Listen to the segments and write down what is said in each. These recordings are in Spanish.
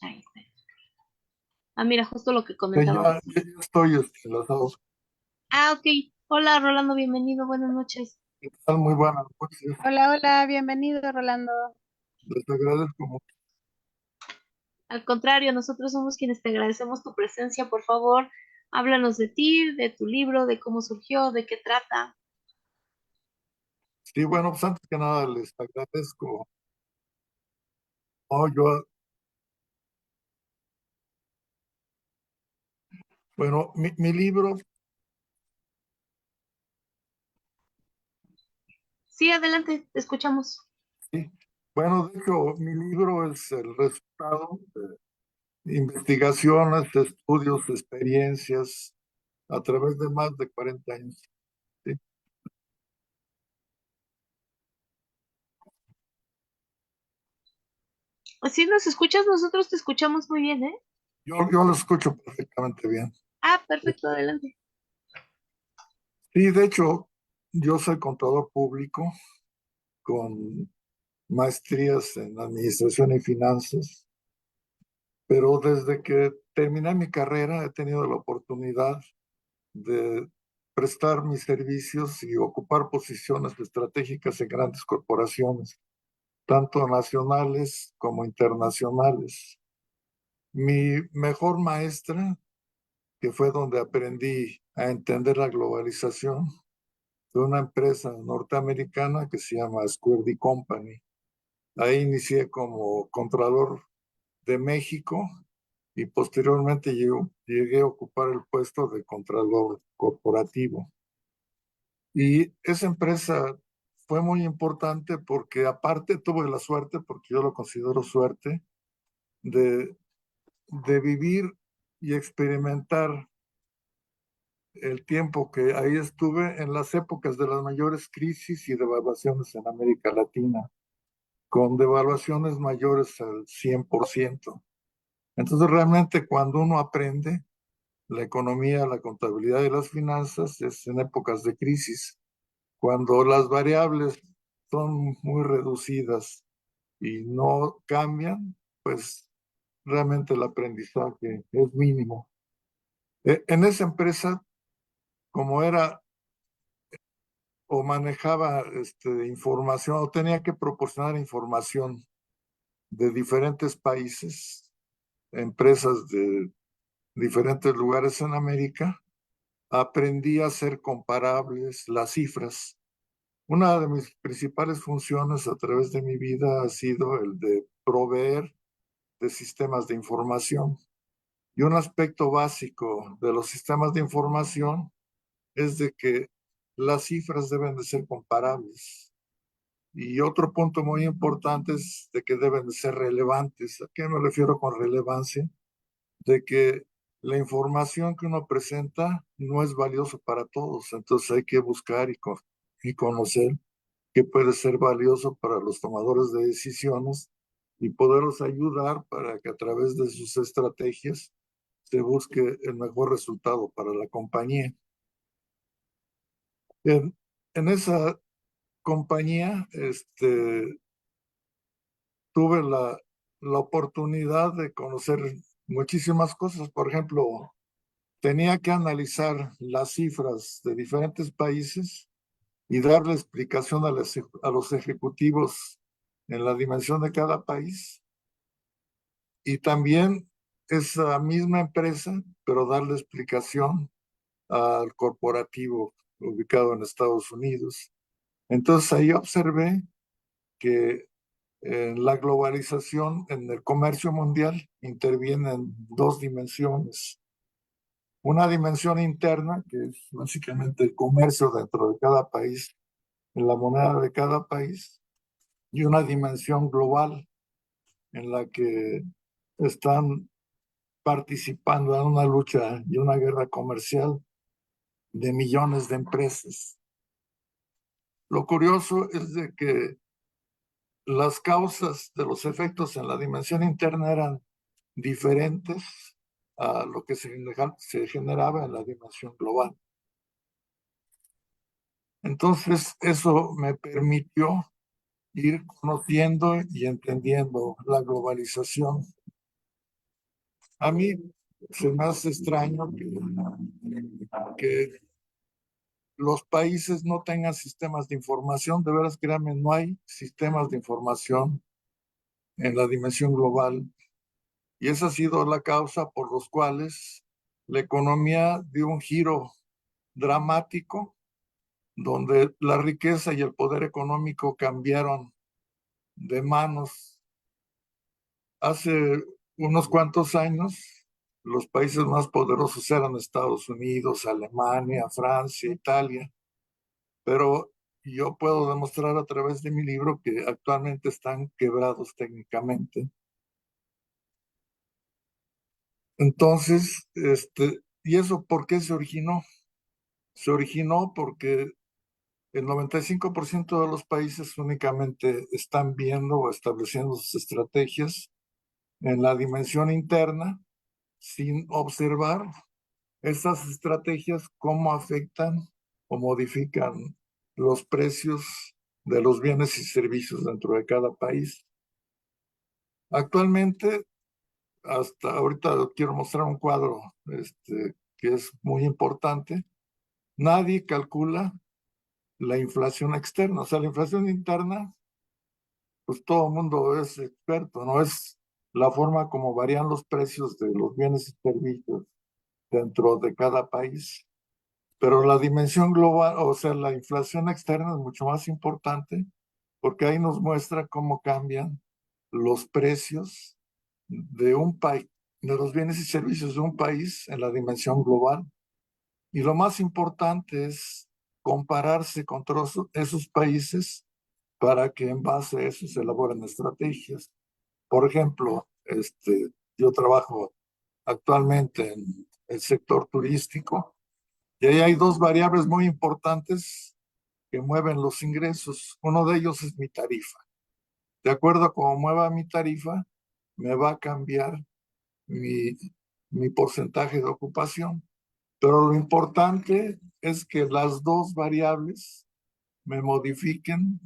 Ahí está. Ah, mira, justo lo que Ya, comentaba ya Jesús. estoy enlazado. Ah, ok. Hola, Rolando, bienvenido, buenas noches. Están muy buenas noches. Hola, hola, bienvenido, Rolando. Les agradezco mucho. Al contrario, nosotros somos quienes te agradecemos tu presencia. Por favor, háblanos de ti, de tu libro, de cómo surgió, de qué trata. Sí, bueno, pues antes que nada les agradezco. No, yo, bueno, mi libro, Sí, adelante, te escuchamos. sí. Bueno, de hecho, mi libro es el resultado de investigaciones, estudios, experiencias a través de más de 40 años. ¿Sí? Si nos escuchas, nosotros te escuchamos muy bien, ¿eh? Yo lo escucho perfectamente bien. Ah, perfecto, adelante. Sí, de hecho, yo soy contador público con maestrías en administración y finanzas, pero desde que terminé mi carrera he tenido la oportunidad de prestar mis servicios y ocupar posiciones estratégicas en grandes corporaciones, tanto nacionales como internacionales. Mi mejor maestra, que fue donde aprendí a entender la globalización, fue una empresa norteamericana que se llama Square Company. Ahí inicié como contralor de México y posteriormente llegué a ocupar el puesto de contralor corporativo. Y esa empresa fue muy importante porque aparte tuve la suerte, porque yo lo considero suerte, de, de vivir y experimentar el tiempo que ahí estuve en las épocas de las mayores crisis y devaluaciones en América Latina, con devaluaciones mayores al 100%. Entonces realmente cuando uno aprende la economía, la contabilidad y las finanzas es en épocas de crisis, cuando las variables son muy reducidas y no cambian, pues realmente el aprendizaje es mínimo. En esa empresa, como era o manejaba información o tenía que proporcionar información de diferentes países, empresas de diferentes lugares en América, aprendí a hacer comparables las cifras. Una de mis principales funciones a través de mi vida ha sido el de proveer de sistemas de información. Y un aspecto básico de los sistemas de información es de que las cifras deben de ser comparables. Y otro punto muy importante es de que deben de ser relevantes. ¿A qué me refiero con relevancia? De que la información que uno presenta no es valiosa para todos. Entonces hay que buscar y conocer qué puede ser valioso para los tomadores de decisiones y poderlos ayudar para que a través de sus estrategias se busque el mejor resultado para la compañía. En, en esa compañía, tuve la oportunidad de conocer muchísimas cosas. Por ejemplo, tenía que analizar las cifras de diferentes países y darle explicación a los ejecutivos en la dimensión de cada país. Y también esa misma empresa, pero darle explicación al corporativo ubicado en Estados Unidos. Entonces ahí observé que en la globalización, en el comercio mundial, intervienen dos dimensiones. Una dimensión interna, que es básicamente el comercio dentro de cada país, en la moneda de cada país, y una dimensión global en la que están participando en una lucha y una guerra comercial de millones de empresas. Lo curioso es de que las causas de los efectos en la dimensión interna eran diferentes a lo que se generaba en la dimensión global. Entonces, eso me permitió ir conociendo y entendiendo la globalización. A mí se me hace extraño que los países no tengan sistemas de información. De veras, créanme, no hay sistemas de información en la dimensión global. Y esa ha sido la causa por los cuales la economía dio un giro dramático, donde la riqueza y el poder económico cambiaron de manos. Hace unos cuantos años, los países más poderosos eran Estados Unidos, Alemania, Francia, Italia, pero yo puedo demostrar a través de mi libro que actualmente están quebrados técnicamente. Entonces, ¿y eso por qué se originó? Se originó porque el 95% de los países únicamente están viendo o estableciendo sus estrategias en la dimensión interna sin observar estas estrategias, cómo afectan o modifican los precios de los bienes y servicios dentro de cada país. Actualmente, hasta ahorita quiero mostrar un cuadro que es muy importante. Nadie calcula la inflación externa, o sea, la inflación interna, pues todo el mundo es experto, ¿no? Es la forma como varían los precios de los bienes y servicios dentro de cada país. Pero la dimensión global, o sea, la inflación externa es mucho más importante porque ahí nos muestra cómo cambian los precios de un país, de los bienes y servicios de un país en la dimensión global. Y lo más importante es compararse con todos esos países para que en base a eso se elaboren estrategias. Por ejemplo, yo trabajo actualmente en el sector turístico y ahí hay dos variables muy importantes que mueven los ingresos. Uno de ellos es mi tarifa. De acuerdo a cómo mueva mi tarifa, me va a cambiar mi, mi porcentaje de ocupación. Pero lo importante es que las dos variables me modifiquen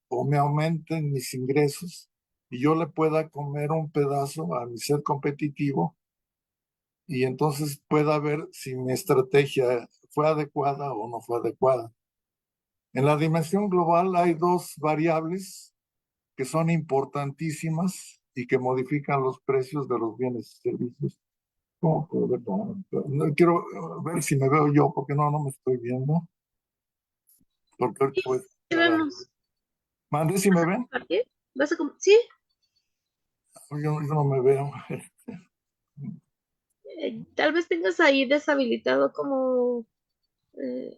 o me aumenten mis ingresos y yo le pueda comer un pedazo a mi ser competitivo y entonces pueda ver si mi estrategia fue adecuada o no fue adecuada. En la dimensión global hay dos variables que son importantísimas y que modifican los precios de los bienes y servicios. ¿Cómo puedo ver? No, quiero ver si me veo yo, porque no me estoy viendo. Porque ahorita voy a ¿Qué explicar vemos? Mande si me ven. ¿Compartir? Sí, Yo no me veo. tal vez tengas ahí deshabilitado como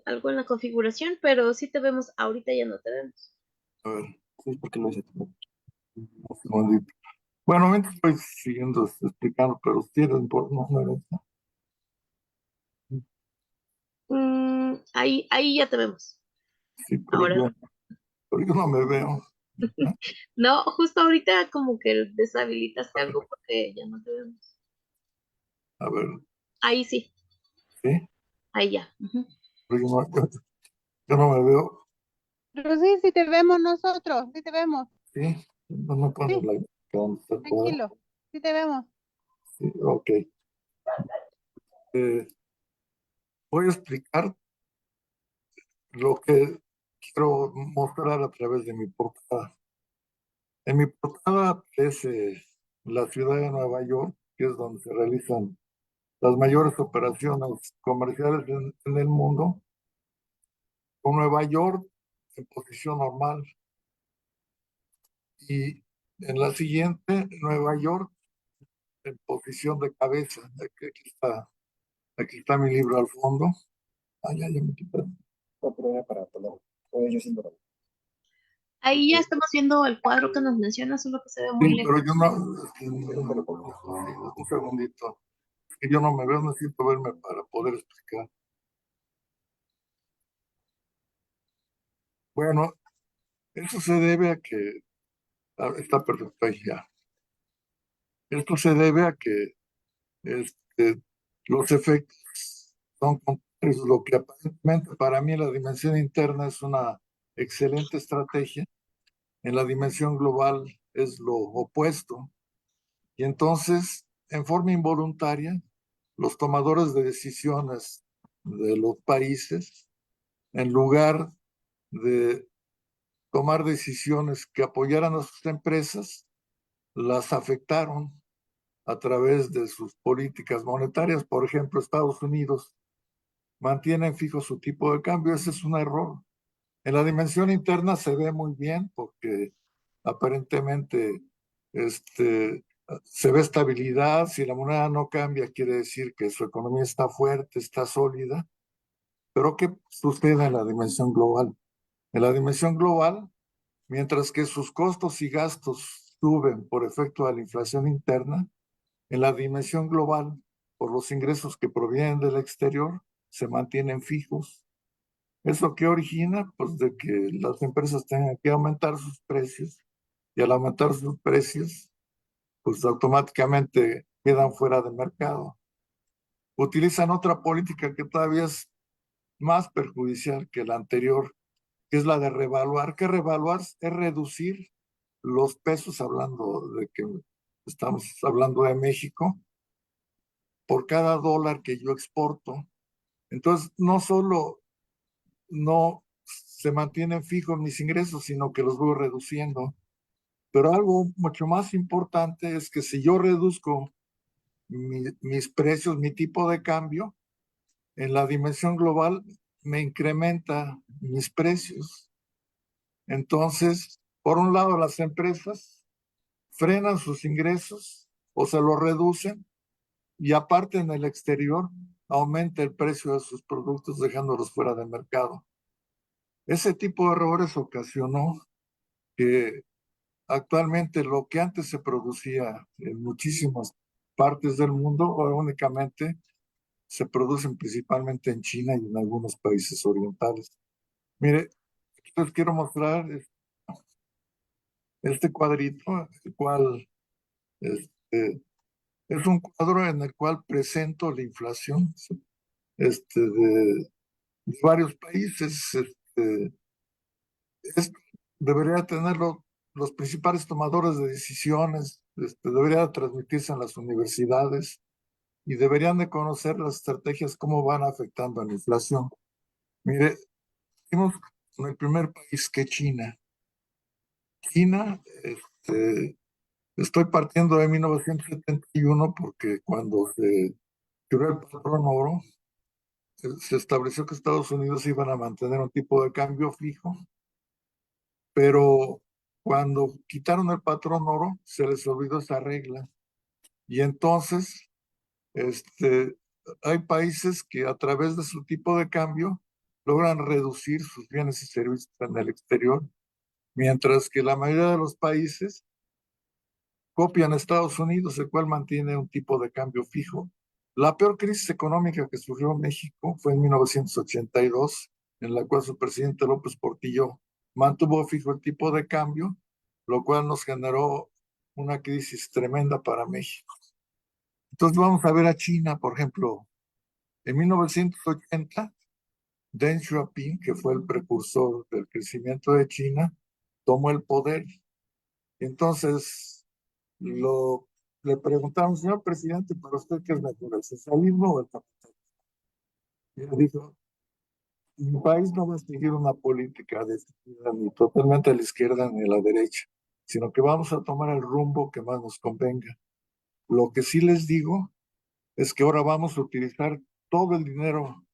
algo en la configuración, pero sí te vemos. Ahorita ya no te vemos. A ver, sí, porque lo hice. Un segundito. Bueno, me estoy siguiendo explicando, pero si tienen por no me ven. Ahí ya te vemos. Sí, Ahora. pero yo no me veo. No, justo ahorita como que deshabilitaste algo porque ya no te vemos. A ver, Ahí sí, sí, ahí ya. Ujú. pero yo no me veo. Pero sí, sí te vemos nosotros, sí te vemos. Sí, no me pone Sí, la ¿dónde está el cuadro? tranquilo, sí te vemos. Sí, ok. Eh, voy a explicar lo que quiero mostrar a través de mi portada. En mi portada aparece la ciudad de Nueva York, que es donde se realizan las mayores operaciones comerciales en el mundo, con Nueva York en posición normal y en la siguiente Nueva York en posición de cabeza. Aquí está mi libro al fondo. Ah, ya me quité. Otro era para poner. Yo siento. Ahí ya estamos viendo el cuadro que nos mencionas, solo que se ve muy Sí, pero lejos. yo un segundito. Que yo no me veo, necesito verme para poder explicar. Bueno, eso se debe a que está perfecto ahí ya. Esto se debe a que los efectos son contrarios. Lo que aparentemente para mí la dimensión interna es una excelente estrategia, en la dimensión global es lo opuesto. Y entonces en forma involuntaria, los tomadores de decisiones de los países, en lugar de tomar decisiones que apoyaran a sus empresas, las afectaron a través de sus políticas monetarias. Por ejemplo, Estados Unidos mantienen fijo su tipo de cambio. Ese es un error. En la dimensión interna se ve muy bien porque aparentemente se ve estabilidad. Si la moneda no cambia, quiere decir que su economía está fuerte, está sólida. Pero ¿qué sucede en la dimensión global? En la dimensión global, mientras que sus costos y gastos suben por efecto de la inflación interna, en la dimensión global, por los ingresos que provienen del exterior, se mantienen fijos. ¿Eso qué origina? Pues de que las empresas tengan que aumentar sus precios y al aumentar sus precios, pues automáticamente quedan fuera de mercado. Utilizan otra política que todavía es más perjudicial que la anterior, que es la de revaluar. ¿Qué revaluar? Es reducir los pesos, hablando de que estamos hablando de México, por cada dólar que yo exporto. Entonces, no solo no se mantienen fijos mis ingresos, sino que los voy reduciendo. Pero algo mucho más importante es que si yo reduzco mis precios, mi tipo de cambio, en la dimensión global me incrementa mis precios. Entonces, por un lado, las empresas frenan sus ingresos o se los reducen y aparte en el exterior aumenta el precio de sus productos dejándolos fuera de mercado. Ese tipo de errores ocasionó que actualmente lo que antes se producía en muchísimas partes del mundo, ahora únicamente se producen principalmente en China y en algunos países orientales. Mire, les quiero mostrar este cuadrito, el cual este, es un cuadro en el cual presento la inflación de varios países. Esto debería tenerlo los principales tomadores de decisiones, debería transmitirse en las universidades y deberían de conocer las estrategias, cómo van afectando a la inflación. Mire, vimos en el primer país que China. China, estoy partiendo de 1971 porque cuando se creó el patrón oro, se estableció que Estados Unidos iban a mantener un tipo de cambio fijo, pero cuando quitaron el patrón oro, se les olvidó esa regla. Y entonces, este, hay países que a través de su tipo de cambio logran reducir sus bienes y servicios en el exterior, mientras que la mayoría de los países copian a Estados Unidos, el cual mantiene un tipo de cambio fijo. La peor crisis económica que sufrió México fue en 1982, en la cual su presidente López Portillo mantuvo fijo el tipo de cambio, lo cual nos generó una crisis tremenda para México. Entonces vamos a ver a China, por ejemplo, en 1980, Deng Xiaoping, que fue el precursor del crecimiento de China, tomó el poder. Entonces, lo, le preguntaron, señor presidente, ¿para usted qué es mejor, el socialismo o el capitalismo? Y él dijo, mi país no va a seguir una política decidida ni totalmente a la izquierda ni a la derecha, sino que vamos a tomar el rumbo que más nos convenga. Lo que sí les digo es que ahora vamos a utilizar todo el dinero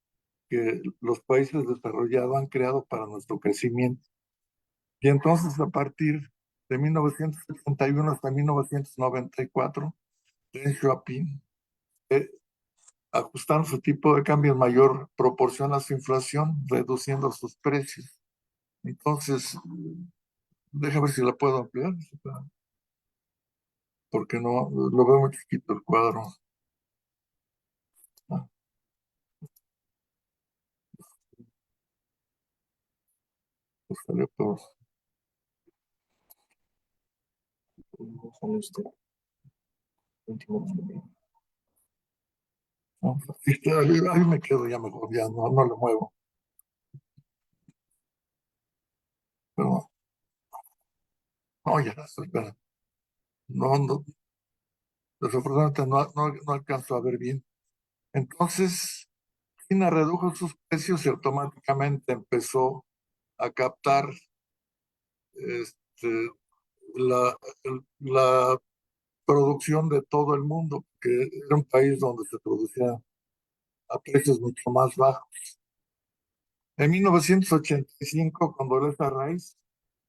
que los países desarrollados han creado para nuestro crecimiento. Y entonces, a partir de 1981 hasta 1994, Deng Xiaoping ajustaron su tipo de cambio en mayor proporción a su inflación, reduciendo sus precios. Entonces, déjame ver si la puedo ampliar, porque no lo veo muy chiquito el cuadro. Ah, pues salió por... No, sí, ahí me quedo ya mejor, ya no lo muevo. Pero no, ya, espera. No, no, desafortunadamente no alcanzo a ver bien. Entonces, China redujo sus precios y automáticamente empezó a captar este, la, la producción de todo el mundo, que era un país donde se producía a precios mucho más bajos. En 1985, Condoleezza Rice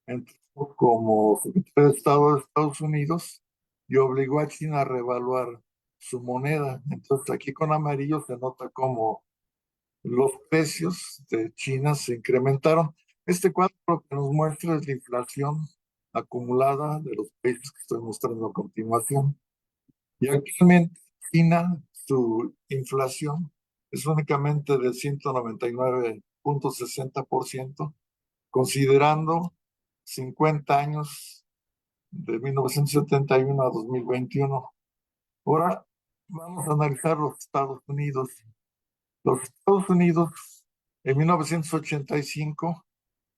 entró como secretario de Estado de Estados Unidos y obligó a China a revaluar su moneda. Entonces, aquí con amarillo se nota cómo los precios de China se incrementaron. Este cuadro lo que nos muestra es la inflación acumulada de los países que estoy mostrando a continuación. Y actualmente China, su inflación es únicamente de 199,60%, considerando 50 años de 1971 a 2021. Ahora vamos a analizar los Estados Unidos. Los Estados Unidos en 1985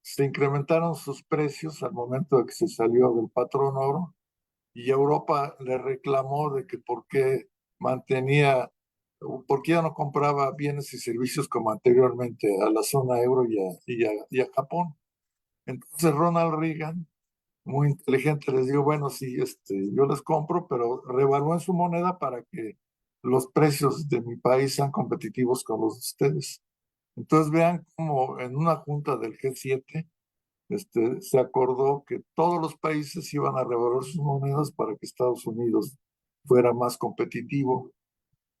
se incrementaron sus precios al momento de que se salió del patrón oro y Europa le reclamó de que por qué mantenía, por qué ya no compraba bienes y servicios como anteriormente a la zona euro y a Japón. Entonces Ronald Reagan, muy inteligente, les dijo, bueno, sí, yo les compro, pero revalúen su moneda para que los precios de mi país sean competitivos con los de ustedes. Entonces vean cómo en una junta del G7 se acordó que todos los países iban a revaluar sus monedas para que Estados Unidos fuera más competitivo.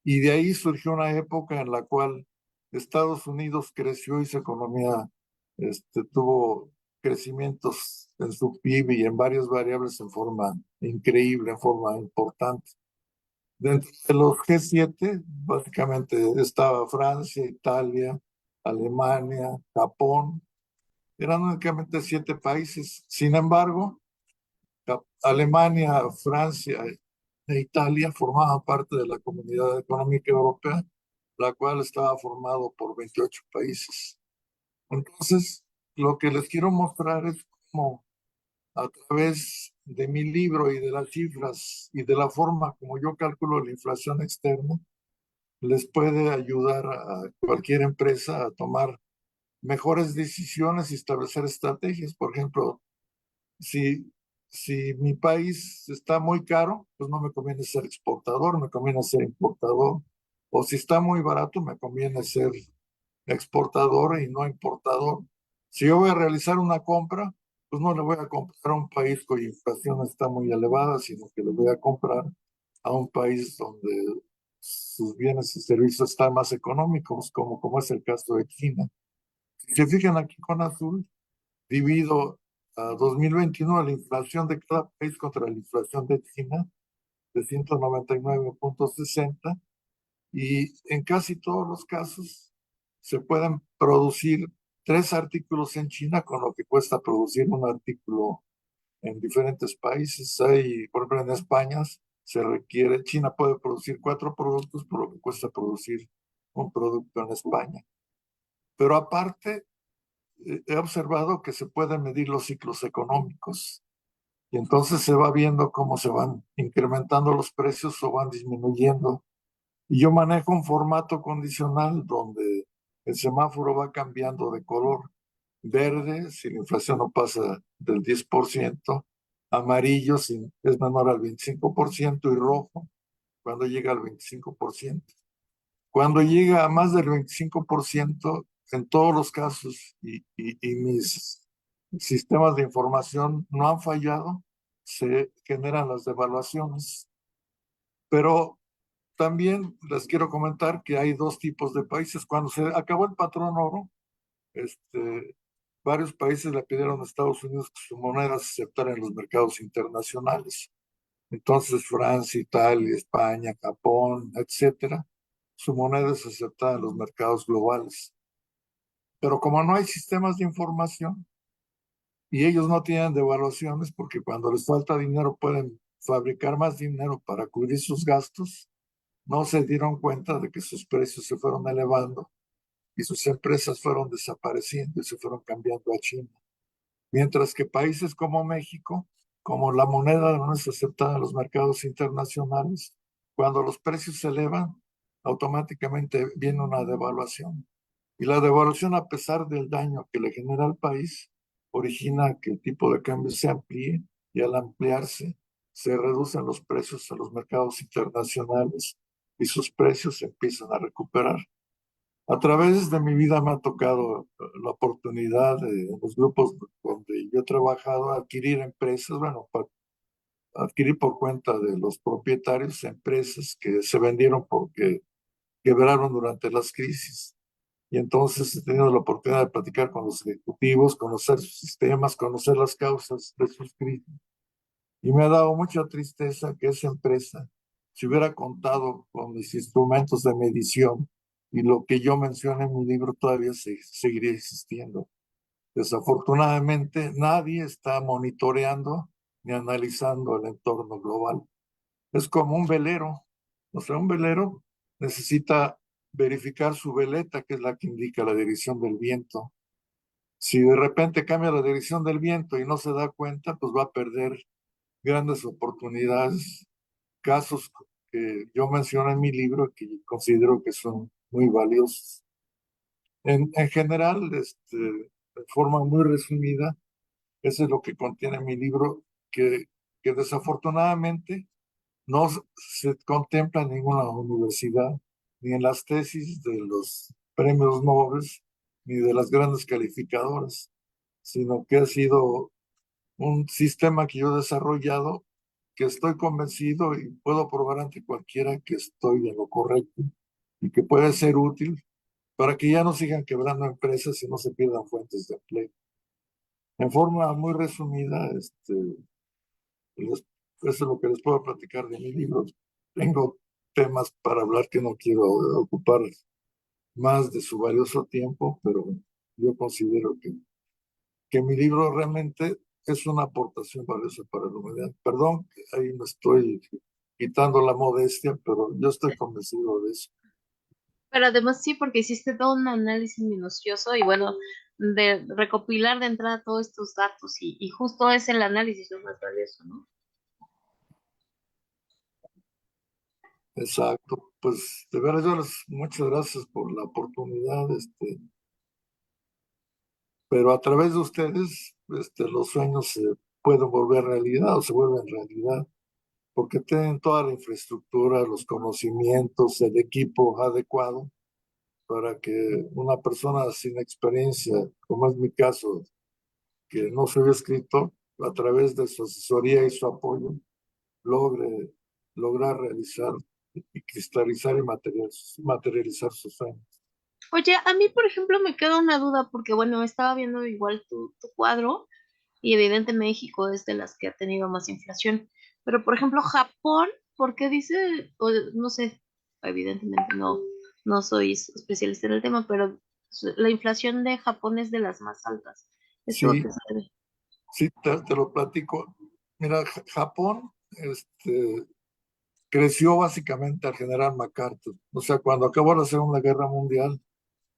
Y de ahí surgió una época en la cual Estados Unidos creció y su economía tuvo crecimientos en su PIB y en varias variables en forma increíble, en forma importante. Dentro de los G7, básicamente estaba Francia, Italia, Alemania, Japón. Eran únicamente 7 países. Sin embargo, Alemania, Francia e Italia formaban parte de la Comunidad Económica Europea, la cual estaba formado por 28 países. Entonces, lo que les quiero mostrar es cómo a través de mi libro y de las cifras y de la forma como yo calculo la inflación externa, les puede ayudar a cualquier empresa a tomar mejores decisiones y establecer estrategias. Por ejemplo, si, si mi país está muy caro, pues no me conviene ser exportador, me conviene ser importador. O si está muy barato, me conviene ser exportador y no importador. Si yo voy a realizar una compra, pues no le voy a comprar a un país cuya inflación está muy elevada, sino que le voy a comprar a un país donde sus bienes y servicios están más económicos, como es el caso de China. Si se fijan aquí con azul, divido a 2021 la inflación de cada país contra la inflación de China de 199,60 y en casi todos los casos se pueden producir 3 artículos en China con lo que cuesta producir un artículo en diferentes países. Hay, por ejemplo, en España China puede producir 4 productos por lo que cuesta producir un producto en España. Pero aparte, he observado que se pueden medir los ciclos económicos y entonces se va viendo cómo se van incrementando los precios o van disminuyendo. Y yo manejo un formato condicional donde el semáforo va cambiando de color. Verde, si la inflación no pasa del 10%, amarillo, si es menor al 25%, y rojo, cuando llega al 25%. Cuando llega a más del 25%, en todos los casos, y mis sistemas de información no han fallado, se generan las devaluaciones. Pero también les quiero comentar que hay 2 tipos de países. Cuando se acabó el patrón oro, varios países le pidieron a Estados Unidos que su moneda se aceptara en los mercados internacionales. Entonces Francia, Italia, España, Japón, etcétera, su moneda es aceptada en los mercados globales. Pero como no hay sistemas de información y ellos no tienen devaluaciones, porque cuando les falta dinero pueden fabricar más dinero para cubrir sus gastos, no se dieron cuenta de que sus precios se fueron elevando y sus empresas fueron desapareciendo y se fueron cambiando a China. Mientras que países como México, como la moneda no es aceptada en los mercados internacionales, cuando los precios se elevan, automáticamente viene una devaluación. Y la devaluación, a pesar del daño que le genera al país, origina que el tipo de cambio se amplíe y al ampliarse se reducen los precios a los mercados internacionales y sus precios se empiezan a recuperar. A través de mi vida me ha tocado la oportunidad de, en los grupos donde yo he trabajado, adquirir empresas, bueno, adquirir por cuenta de los propietarios empresas que se vendieron porque quebraron durante las crisis. Y entonces he tenido la oportunidad de platicar con los ejecutivos, conocer sus sistemas, conocer las causas de sus crisis. Y me ha dado mucha tristeza que esa empresa, si hubiera contado con mis instrumentos de medición y lo que yo menciono en mi libro, todavía seguiría existiendo. Desafortunadamente, nadie está monitoreando ni analizando el entorno global. Es como un velero. O sea, un velero necesita verificar su veleta, que es la que indica la dirección del viento. Si de repente cambia la dirección del viento y no se da cuenta, pues va a perder grandes oportunidades, casos que yo menciono en mi libro que considero que son muy valiosos. En general, de forma muy resumida, eso es lo que contiene mi libro, que desafortunadamente no se contempla en ninguna universidad, ni en las tesis de los premios Nobel, ni de las grandes calificadoras, sino que ha sido un sistema que yo he desarrollado, que estoy convencido y puedo probar ante cualquiera que estoy en lo correcto y que puede ser útil para que ya no sigan quebrando empresas y no se pierdan fuentes de empleo. En forma muy resumida, eso es lo que les puedo platicar de mi libro. Tengo temas para hablar que no quiero ocupar más de su valioso tiempo, pero yo considero que mi libro realmente es una aportación valiosa para la humanidad. Perdón, ahí me estoy quitando la modestia, pero yo estoy convencido de eso. Pero además sí, porque hiciste todo un análisis minucioso y bueno, de recopilar de entrada todos estos datos y justo es el análisis lo más valioso, ¿no? Exacto. Pues de veras, muchas gracias por la oportunidad, pero a través de ustedes, los sueños se pueden volver realidad o se vuelven realidad, porque tienen toda la infraestructura, los conocimientos, el equipo adecuado para que una persona sin experiencia, como es mi caso, que no soy escritor, a través de su asesoría y su apoyo, logre lograr realizar y cristalizar y materializar sus sueños. Oye, a mí, por ejemplo, me queda una duda porque bueno, estaba viendo igual tu cuadro y evidente México es de las que ha tenido más inflación, pero por ejemplo, Japón, ¿por qué dice, o no sé, evidentemente no soy especialista en el tema, pero la inflación de Japón es de las más altas? ¿Esto a Sí, qué se debe? sí, te lo platico. Mira, Japón creció básicamente al general MacArthur. O sea, cuando acabó la Segunda Guerra Mundial,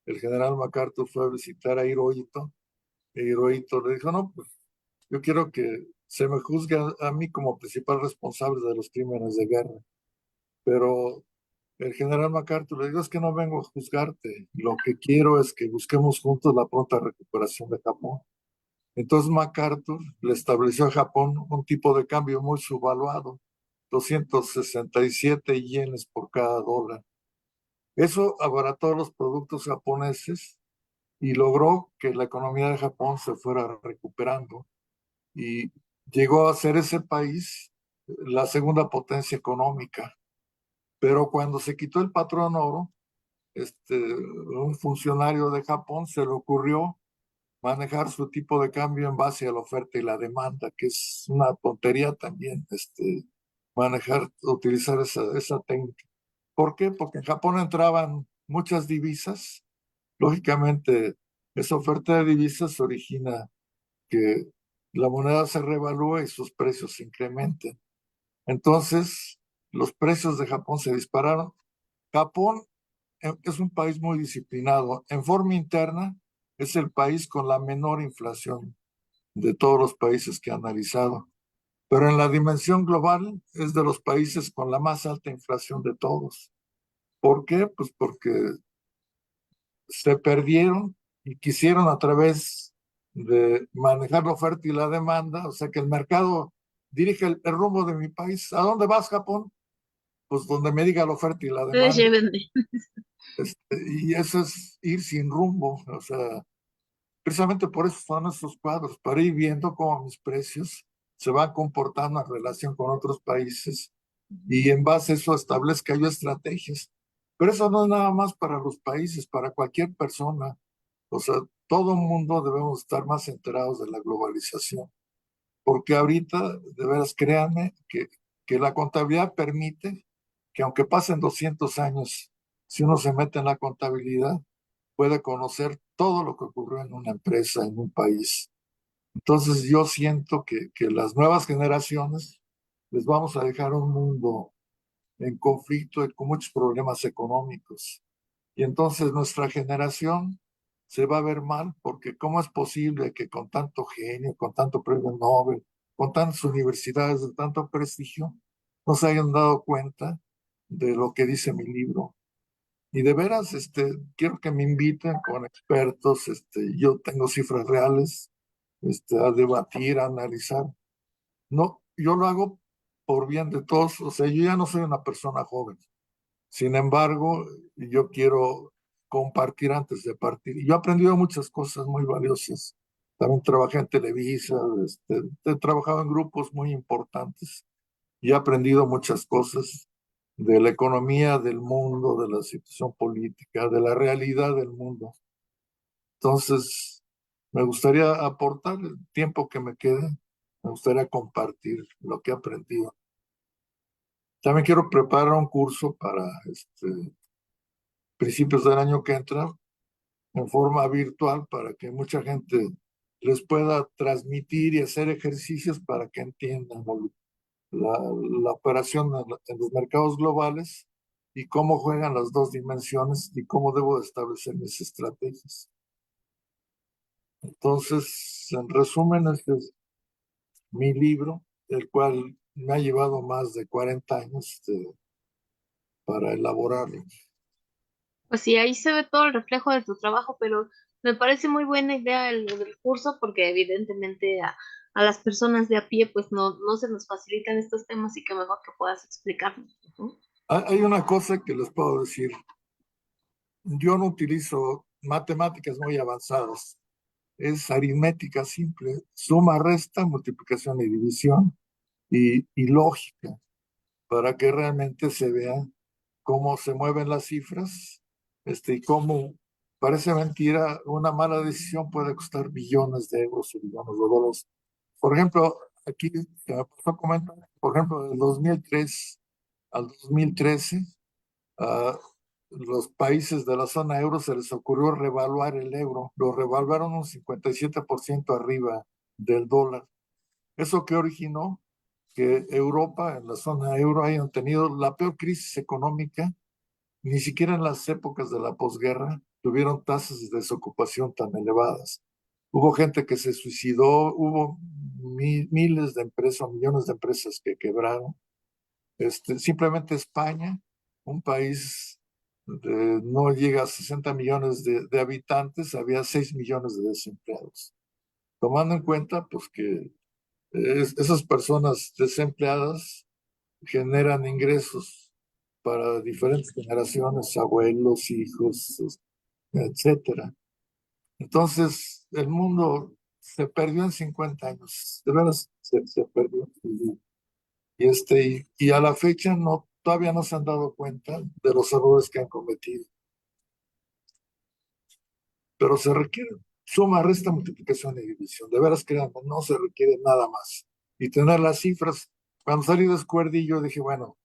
el general MacArthur fue a visitar a Hirohito, y Hirohito le dijo, no, pues yo quiero que se me juzgue a mí como principal responsable de los crímenes de guerra. Pero el general MacArthur le dijo, es que no vengo a juzgarte, lo que quiero es que busquemos juntos la pronta recuperación de Japón. Entonces MacArthur le estableció a Japón un tipo de cambio muy subvaluado, 267 yenes por cada dólar. Eso abarató los productos japoneses y logró que la economía de Japón se fuera recuperando y llegó a ser ese país la segunda potencia económica. Pero cuando se quitó el patrón oro, un funcionario de Japón se le ocurrió manejar su tipo de cambio en base a la oferta y la demanda, que es una tontería también, utilizar esa técnica. ¿Por qué? Porque en Japón entraban muchas divisas. Lógicamente, esa oferta de divisas origina que la moneda se revalúa y sus precios se incrementen. Entonces, los precios de Japón se dispararon. Japón es un país muy disciplinado. En forma interna, es el país con la menor inflación de todos los países que he analizado. pero en la dimensión global es de los países con la más alta inflación de todos. ¿Por qué? Pues porque se perdieron y quisieron a través de manejar la oferta y la demanda, o sea que el mercado dirige el rumbo de mi país. ¿A dónde vas, Japón? Pues donde me diga la oferta y la Ustedes demanda. llévenme. Y eso es ir sin rumbo, o sea, precisamente por eso son esos cuadros, para ir viendo cómo mis precios se van comportando en relación con otros países y en base a eso establezca yo estrategias. Pero eso no es nada más para los países, para cualquier persona. O sea, todo mundo debemos estar más enterados de la globalización, porque ahorita, de veras, créanme que la contabilidad permite que aunque pasen 200 años, si uno se mete en la contabilidad, puede conocer todo lo que ocurrió en una empresa, en un país. Entonces yo siento que las nuevas generaciones les vamos a dejar un mundo en conflicto y con muchos problemas económicos. Y entonces nuestra generación se va a ver mal porque ¿cómo es posible que con tanto genio, con tanto premio Nobel, con tantas universidades de tanto prestigio, no se hayan dado cuenta de lo que dice mi libro? Y de veras, quiero que me inviten con expertos, yo tengo cifras reales, a debatir, a analizar. No, yo lo hago por bien de todos, o sea, yo ya no soy una persona joven. Sin embargo, yo quiero compartir antes de partir. Y yo he aprendido muchas cosas muy valiosas. También trabajé en Televisa, he trabajado en grupos muy importantes y he aprendido muchas cosas de la economía del mundo, de la situación política, de la realidad del mundo. Entonces, me gustaría aportar el tiempo que me quede, me gustaría compartir lo que he aprendido. También quiero preparar un curso para principios del año que entra en forma virtual para que mucha gente les pueda transmitir y hacer ejercicios para que entiendan la operación en los mercados globales y cómo juegan las dos dimensiones y cómo debo de establecer mis estrategias. Entonces, en resumen, este es mi libro, el cual me ha llevado más de 40 años para elaborarlo. Pues sí, ahí se ve todo el reflejo de tu trabajo, pero me parece muy buena idea lo del curso porque evidentemente a las personas de a pie pues no se nos facilitan estos temas y que mejor que puedas explicarnos, ¿no? Hay una cosa que les puedo decir. Yo no utilizo matemáticas muy avanzadas. Es aritmética simple, suma, resta, multiplicación y división y lógica, para que realmente se vea cómo se mueven las cifras, y cómo parece mentira, una mala decisión puede costar billones de euros o billones de dólares. Por ejemplo, aquí se me pasó a comentar, por ejemplo, del 2003 al 2013, a los países de la zona euro se les ocurrió revaluar el euro, lo revaluaron un 57% arriba del dólar. ¿Eso qué originó? Que Europa, en la zona euro, hayan tenido la peor crisis económica. Ni siquiera en las épocas de la posguerra tuvieron tasas de desocupación tan elevadas. Hubo gente que se suicidó, hubo miles de empresas, millones de empresas que quebraron. Simplemente España, un país no llega a 60 millones de habitantes, había 6 millones de desempleados. Tomando en cuenta pues que esas personas desempleadas generan ingresos para diferentes generaciones, abuelos, hijos, etcétera. Entonces, el mundo se perdió en 50 años, de veras se perdió. Y a la fecha todavía no se han dado cuenta de los errores que han cometido. Pero se requiere suma, resta, multiplicación y división. De veras, créanme, no se requiere nada más. Y tener las cifras. Cuando salí de Square, yo dije, bueno,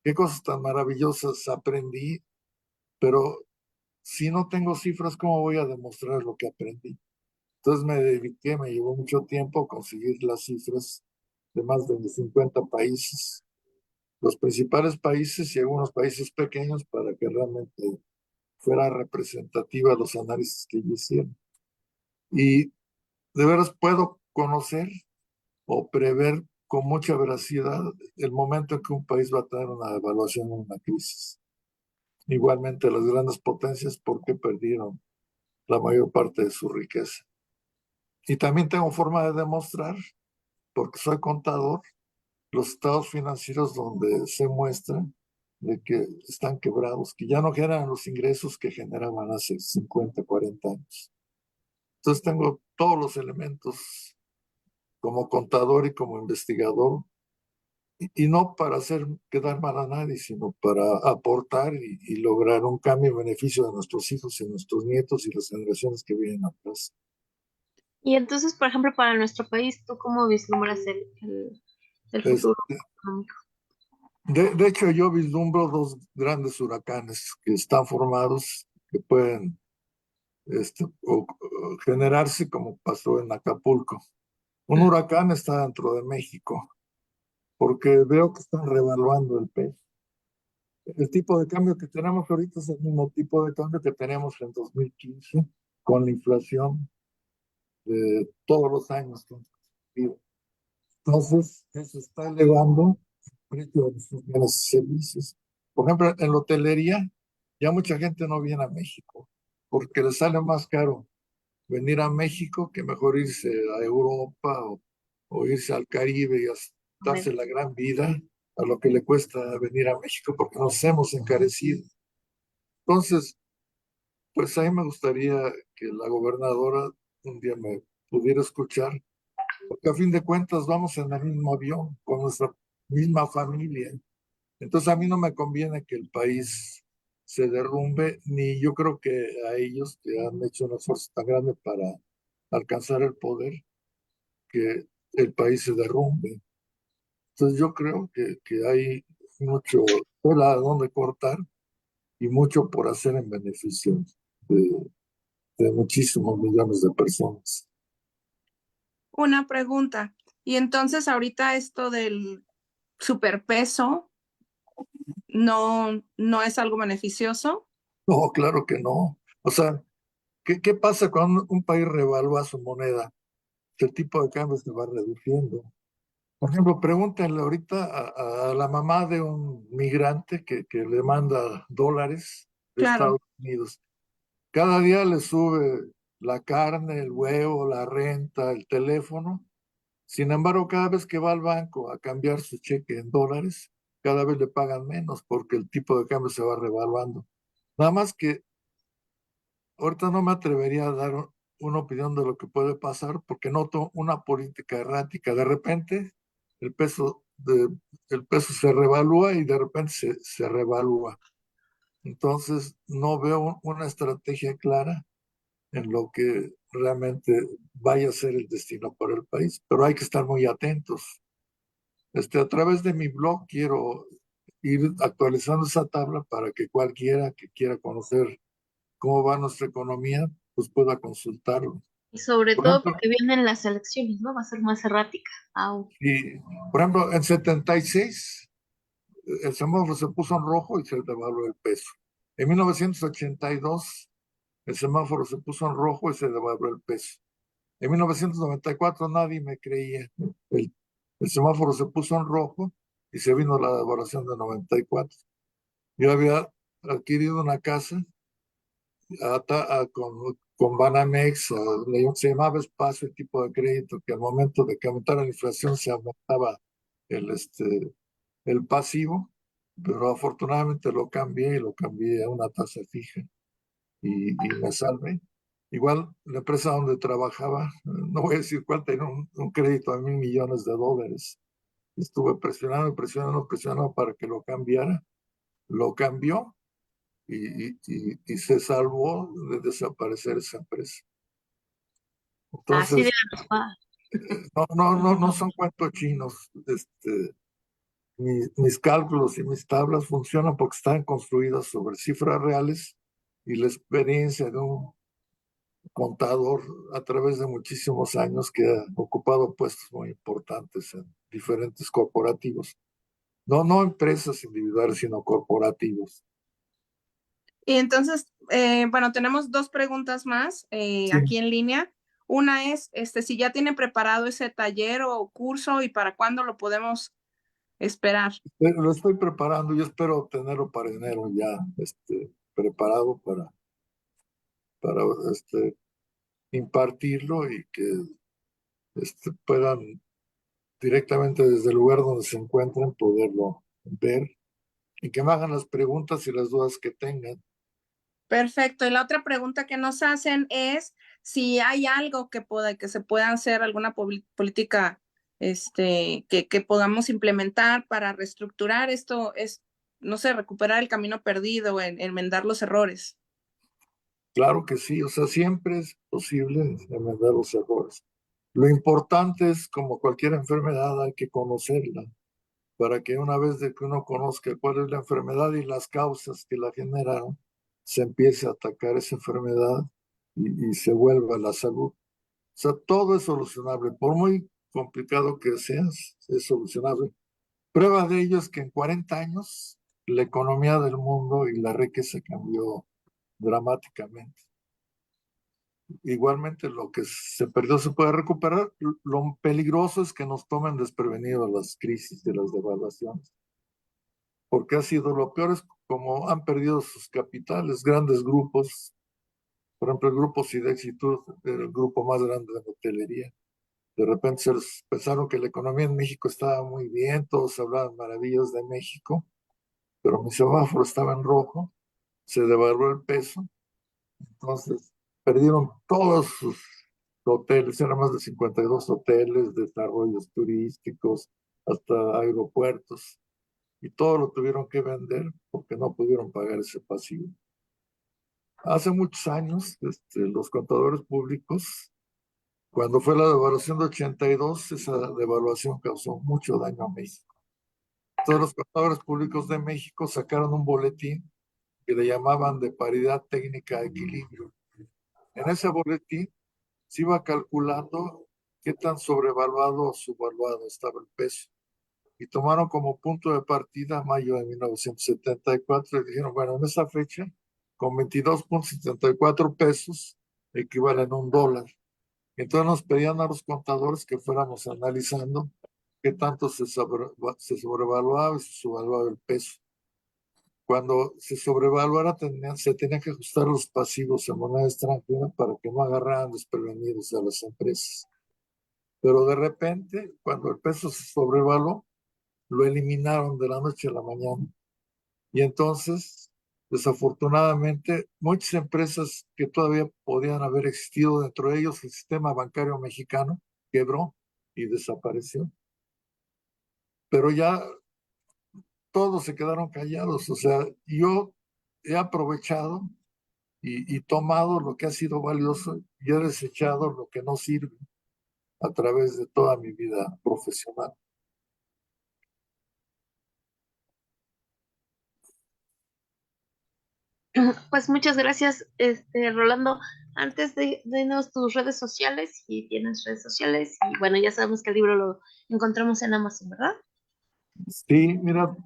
qué cosas tan maravillosas aprendí, pero si no tengo cifras, ¿cómo voy a demostrar lo que aprendí? Entonces me dediqué, me llevó mucho tiempo conseguir las cifras de más de 50 países, los principales países y algunos países pequeños para que realmente fuera representativa los análisis que yo hiciera. Y de veras puedo conocer o prever con mucha veracidad el momento en que un país va a tener una devaluación o una crisis. Igualmente las grandes potencias, porque perdieron la mayor parte de su riqueza. Y también tengo forma de demostrar, porque soy contador, los estados financieros donde se muestra de que están quebrados, que ya no generan los ingresos que generaban hace 50, 40 años. Entonces tengo todos los elementos como contador y como investigador, y no para hacer quedar mal a nadie, sino para aportar y lograr un cambio en beneficio de nuestros hijos y nuestros nietos y las generaciones que vienen atrás. Y entonces, por ejemplo, para nuestro país, ¿tú cómo vislumbras el futuro Este, económico? de hecho, yo vislumbro dos grandes huracanes que están formados, que pueden o generarse como pasó en Acapulco. Un huracán está dentro de México, porque veo que están revaluando el peso. El tipo de cambio que tenemos ahorita es el mismo tipo de cambio que teníamos en 2015, con la inflación de todos los años que hemos vivido. Entonces, eso está elevando el precio de sus bienes y servicios. Por ejemplo, en la hotelería, ya mucha gente no viene a México, porque les sale más caro venir a México que mejor irse a Europa o irse al Caribe y darse la gran vida a lo que le cuesta venir a México, porque nos hemos encarecido. Entonces, pues a mí me gustaría que la gobernadora un día me pudiera escuchar, porque a fin de cuentas vamos en el mismo avión, con nuestra misma familia. Entonces a mí no me conviene que el país se derrumbe, ni yo creo que a ellos que han hecho un esfuerzo tan grande para alcanzar el poder, que el país se derrumbe. Entonces yo creo que hay mucho tela de donde cortar y mucho por hacer en beneficio de, de muchísimos millones de personas. Una pregunta. Y entonces ahorita esto del superpeso no es algo beneficioso. No, claro que no. O sea, ¿qué pasa cuando un país revalúa su moneda? El tipo de cambio se va reduciendo. Por ejemplo, pregúntenle ahorita a la mamá de un migrante que le manda dólares de Claro. Estados Unidos. Cada día le sube la carne, el huevo, la renta, el teléfono. Sin embargo, cada vez que va al banco a cambiar su cheque en dólares, cada vez le pagan menos porque el tipo de cambio se va revaluando. Nada más que ahorita no me atrevería a dar una opinión de lo que puede pasar porque noto una política errática. De repente el el peso se revalúa y de repente se revalúa. Entonces no veo una estrategia clara en lo que realmente vaya a ser el destino para el país, pero hay que estar muy atentos. A través de mi blog quiero ir actualizando esa tabla para que cualquiera que quiera conocer cómo va nuestra economía, pues pueda consultarlo. Y sobre Por todo ejemplo, porque vienen las elecciones, ¿no? Va a ser más errática. Au. y, por ejemplo, en 76 el semáforo se puso en rojo y se devaluó el peso. En 1982 el semáforo se puso en rojo y se devaluó el peso. En 1994 nadie me creía. El semáforo se puso en rojo y se vino la devaluación de 94. Yo había adquirido una casa con Banamex, se llamaba Espacio, el tipo de crédito, que al momento de que aumentara la inflación se aumentaba el, el pasivo, pero afortunadamente lo cambié y lo cambié a una tasa fija y me salvé. Igual la empresa donde trabajaba, no voy a decir cuál, tenía un crédito de $1,000 millones. Estuve presionando, presionando, presionando para que lo cambiara. Lo cambió y se salvó de desaparecer esa empresa. Así de Entonces, nos va. no son cuentos chinos. Mis cálculos y mis tablas funcionan porque están construidas sobre cifras reales y la experiencia de un contador a través de muchísimos años que ha ocupado puestos muy importantes en diferentes corporativos. No empresas individuales, sino corporativos. Y entonces, bueno, tenemos dos preguntas más Sí, aquí en línea. Una es, si ya tienen preparado ese taller o curso y para cuándo lo podemos esperar. Lo estoy preparando, yo espero tenerlo para enero ya, preparado para impartirlo y que puedan directamente desde el lugar donde se encuentren poderlo ver y que me hagan las preguntas y las dudas que tengan. Perfecto. Y la otra pregunta que nos hacen es si hay algo que se pueda hacer, alguna política que podamos implementar para reestructurar esto, no sé, recuperar el camino perdido, enmendar los errores. Claro que sí, o sea, siempre es posible enmendar los errores. Lo importante es, como cualquier enfermedad, hay que conocerla, para que una vez de que uno conozca cuál es la enfermedad y las causas que la generaron, se empiece a atacar esa enfermedad y se vuelva a la salud. O sea, todo es solucionable, por muy complicado que sea, es solucionable. Prueba de ello es que en 40 años la economía del mundo y la riqueza cambió dramáticamente. Igualmente lo que se perdió se puede recuperar. Lo peligroso es que nos tomen desprevenidos las crisis de las devaluaciones, porque ha sido lo peor, es como han perdido sus capitales, grandes grupos, por ejemplo el grupo Sidexito era el grupo más grande de hotelería. De repente pensaron que la economía en México estaba muy bien, todos hablaban maravillas de México, pero mi semáforo estaba en rojo, se devaluó el peso, entonces perdieron todos sus hoteles, eran más de 52 hoteles, desarrollos turísticos, hasta aeropuertos, y todo lo tuvieron que vender porque no pudieron pagar ese pasivo. Hace muchos años, los contadores públicos, cuando fue la devaluación de 82, esa devaluación causó mucho daño a México. Entonces los contadores públicos de México sacaron un boletín que le llamaban de paridad técnica de equilibrio. En ese boletín se iba calculando qué tan sobrevaluado o subvaluado estaba el peso. Y tomaron como punto de partida mayo de 1974 y dijeron, bueno, en esa fecha, con 22.74 pesos, equivalen a $1. Entonces nos pedían a los contadores que fuéramos analizando qué tanto se sobrevaluaba y se subvaluaba el peso. Cuando se sobrevaluara, se tenían que ajustar los pasivos en moneda extranjera para que no agarraran desprevenidos a las empresas. Pero de repente, cuando el peso se sobrevaluó, lo eliminaron de la noche a la mañana. Y entonces, desafortunadamente, muchas empresas que todavía podían haber existido, dentro de ellos el sistema bancario mexicano, quebró y desapareció. Pero ya todos se quedaron callados. O sea, yo he aprovechado y tomado lo que ha sido valioso y he desechado lo que no sirve a través de toda mi vida profesional. Pues muchas gracias, Rolando. Antes de denos tus redes sociales, si tienes redes sociales, y bueno, ya sabemos que el libro lo encontramos en Amazon, ¿verdad? Sí, mira,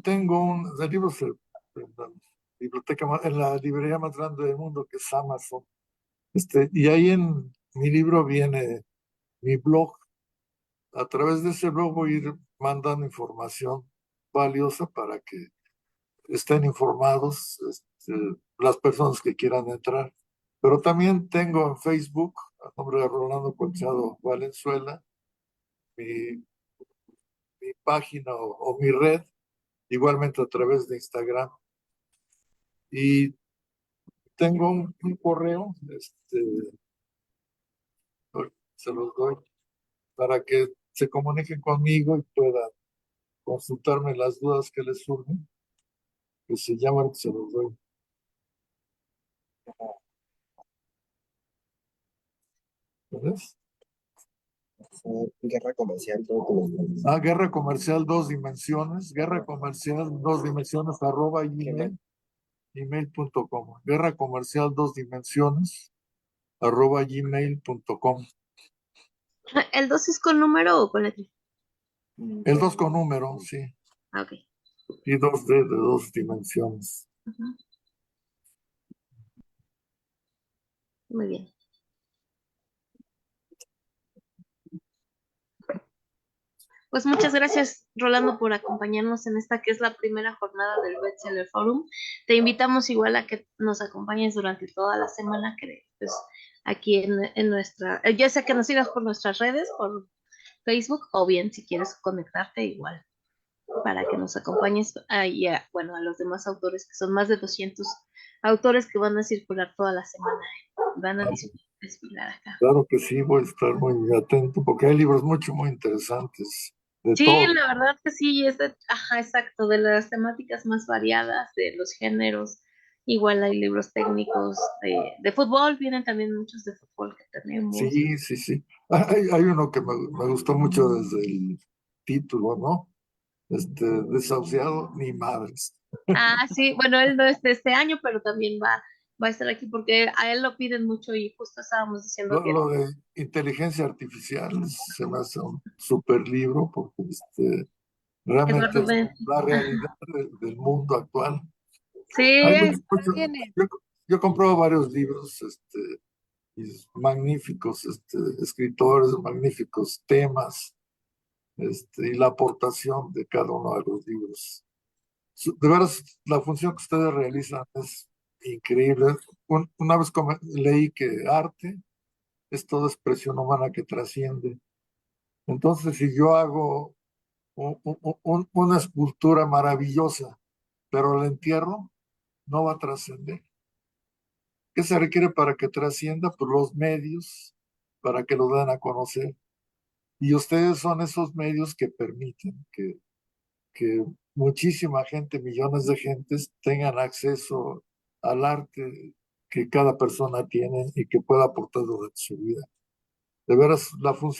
tengo de libros en la biblioteca, en la librería más grande del mundo, que es Amazon. Y ahí en mi libro viene mi blog. A través de ese blog voy a ir mandando información valiosa para que estén informados, las personas que quieran entrar. Pero también tengo en Facebook, a nombre de Rolando Colchado Valenzuela, mi, mi página o mi red, igualmente a través de Instagram. Y tengo un correo, se los doy, para que se comuniquen conmigo y puedan consultarme las dudas que les surgen, que se llaman, se los doy. ¿Ves? Guerra comercial, Guerra comercial dos dimensiones, guerra comercial dos dimensiones @ gmail.com. Guerra comercial dos dimensiones @gmail.com. ¿El 2 es con número o con letra? El 2 con número, sí. Ah, ok. Y 2D de dos dimensiones. Ujú. Muy bien. Pues muchas gracias, Rolando, por acompañarnos en esta que es la primera jornada del Bestseller Forum. Te invitamos igual a que nos acompañes durante toda la semana, que pues aquí en nuestra, ya sea que nos sigas por nuestras redes, por Facebook, o bien si quieres conectarte igual, para que nos acompañes ahí bueno, a los demás autores, que son más de 200 autores que van a circular toda la semana, van a desfilar acá. Claro que sí, voy a estar muy atento porque hay libros muy interesantes de Sí, todo. la verdad que sí, ajá, exacto, de las temáticas más variadas, de los géneros. Igual hay libros técnicos de fútbol, vienen también muchos de fútbol que tenemos. Sí. Hay uno que me gustó mucho desde el título, ¿no? Desahuciado ni madres. Ah, sí, bueno, él no es de este año, pero también va a estar aquí porque a él lo piden mucho y justo estábamos diciendo que Lo de inteligencia artificial se me hace un super libro porque realmente Eduardo es Ben. la Ajá. realidad del mundo actual. Sí, Hay ¿Cuál tiene? yo he comprado varios libros, y magníficos, escritores, magníficos temas, y la aportación de cada uno de los libros. De veras, la función que ustedes realizan es increíble. Una vez leí que arte es toda expresión humana que trasciende. Entonces, si yo hago una escultura maravillosa, pero la entierro, no va a trascender. ¿Qué se requiere para que trascienda? Pues los medios para que lo den a conocer. Y ustedes son esos medios que permiten que muchísima gente, millones de gentes, tengan acceso al arte que cada persona tiene y que pueda aportar durante su vida. De veras, la función